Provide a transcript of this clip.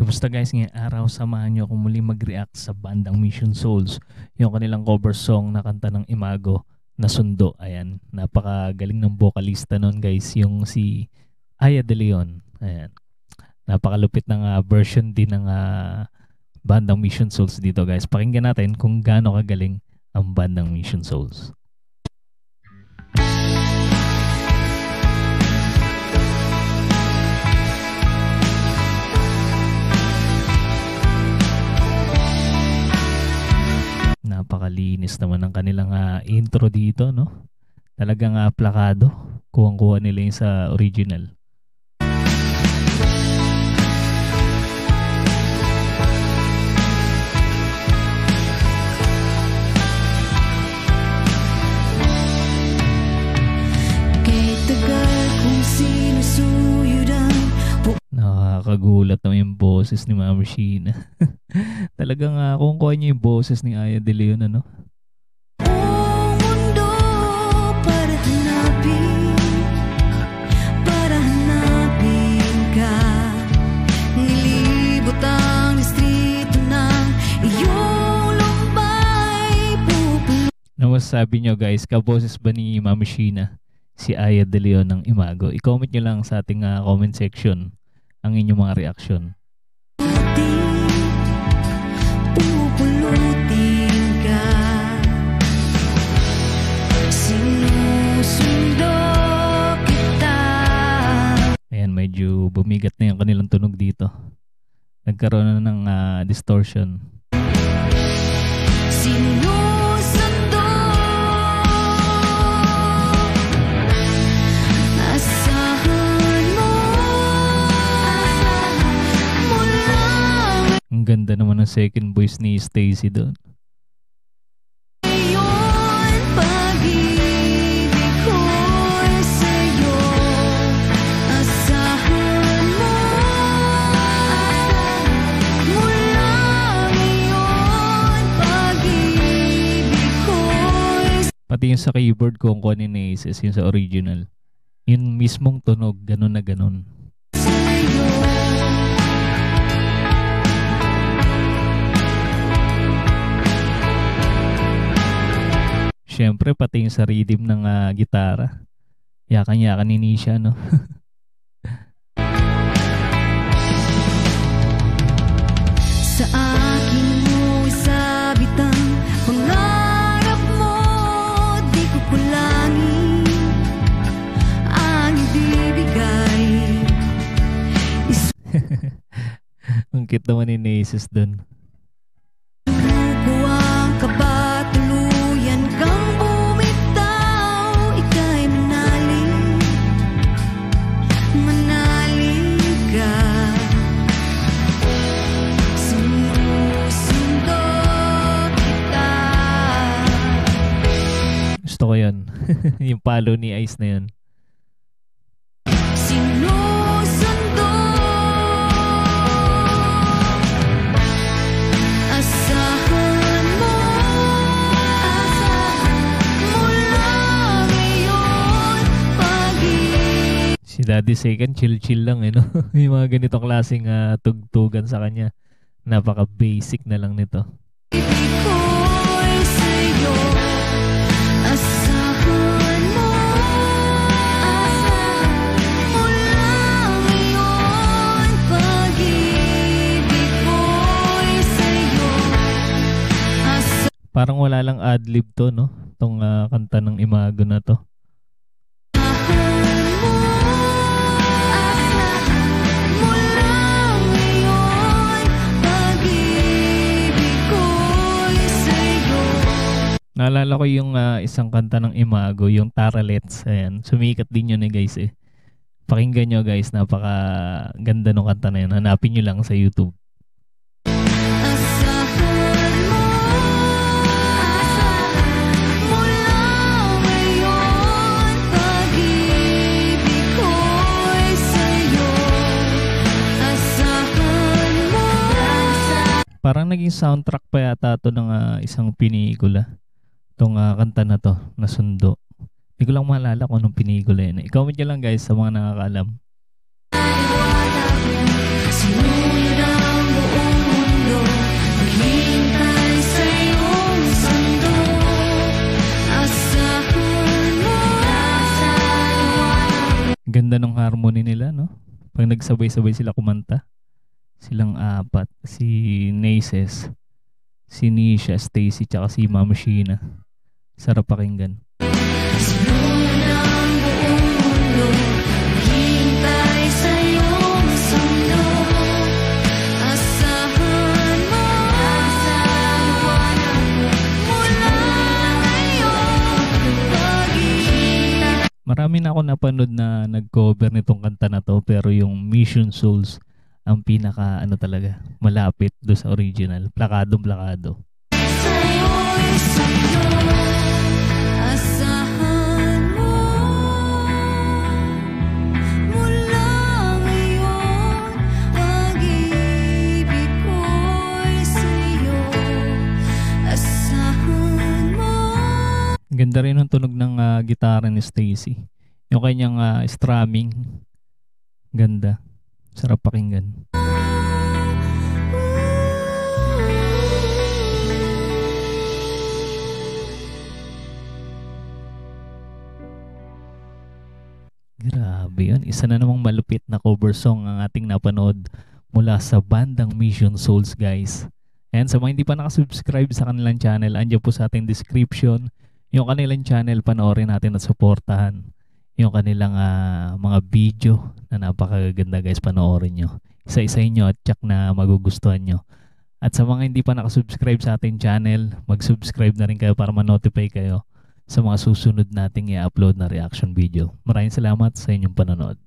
Kumusta guys, ngayong araw samahan nyo akong muli mag-react sa bandang Mission Souls, yung kanilang cover song na kanta ng Imago na Sundo. Ayan, napakagaling ng vocalista nun guys, yung si Aya De Leon. Ayan, napakalupit ng version din ng bandang Mission Souls dito guys. Pakinggan natin kung gaano kagaling ang bandang Mission Souls. Napakalinis naman ng kanilang intro dito, no? Talagang plakado. Kuwang-kuha nila yung sa original. Nakakagulat naman yung boses ni Mama Sheena. Talagang kung kuha niya yung boses ni Aya De Leon, ano? Mundo para hanapin ka. Nilibot ang distrito ng iyong lumbay. Ano masasabi nyo guys, kaboses ba ni Mama Sheena si Aya De Leon ng Imago? I-comment nyo lang sa ating comment section ang inyong mga reaction. Pupulutin ka, sinusundo kita. Ayan, medyo bumigat na yung kanilang tunog dito. Nagkaroon na ng distortion. Sinusundo ang ganda naman ng second voice ni Stacy doon. Pati yung sa keyboard ko kung ano ni Aces, yung sa original. Yung mismong tunog, ganun na ganun. Siyempre, pati yung sa rhythm ng gitara. Yakan-yakan ni Nisha, no? Sa akin mo isabitang pangarap mo, di ko kulangin ang ibibigay. Ang cute naman ni Naces dun. Bukuang kabatuluyan kang bumitaw, ika'y manalig ka. Sinusundo kita. Gusto ko yun. Yung palo ni Ice na yun. Sinusundo, asahan mo mula ngayon pag-ibig. Si Daddy Second, chill-chill lang, eh, no? Yung mga ganitong klaseng tugtugan sa kanya. Napaka-basic na lang nito. Ko'y sa'yo, asahan mo mula ngayon pag-ibig ko'y sa'yo. Parang wala lang ad-lib to, no? Itong kanta ng Imago na to. Naalala ko yung isang kanta ng Imago, yung Taralets. Ayan, sumikat din yun guys eh. Pakinggan nyo guys, napaka ganda ng kanta na yun. Hanapin nyo lang sa YouTube. Parang naging soundtrack pa yata to ng isang pinikula. Itong kanta na to, na Sundo. Hindi ko lang maalala kung anong pinikula yun. I-comment nyo lang guys sa mga nakakaalam. Sinunod ang Ganda ng harmony nila, no? Pag nagsabay-sabay sila kumanta. Silang apat. Si Naces, si Nisha, Stacy, tsaka si Ma'am Sheena. Sarap pakinggan. Sinulan ng buong mundo, hintay sa iyong sundo. Asahan mo sa liwanag mula ngayon pag-ibig. Marami na ako napanood na nag-cover nitong kanta na to, pero yung Mission Souls ang pinaka ano talaga, malapit do sa original. Plakadong-plakado. Sa'yo'y sa'yo, asahan mo mula ngayon pag-ibig ko'y sa'yo, asahan mo. Ganda rin ang tunog ng gitara ni Stacy. Yung kanyang strumming. Ganda. Sarap pakinggan. Grabe yun. Isa na namang malupit na cover song ang ating napanood mula sa bandang Mission Souls, guys. And sa mga hindi pa nakasubscribe sa kanilang channel, andyan po sa ating description yung kanilang channel. Panoorin natin at supportahan yung kanilang mga video na napakaganda, guys. Panoorin nyo. Isa-isahin nyo at tsak na magugustuhan nyo. At sa mga hindi pa nakasubscribe sa ating channel, mag-subscribe na rin kayo para ma-notify kayo sa mga susunod nating i-upload na reaction video. Maraming salamat sa inyong panonood.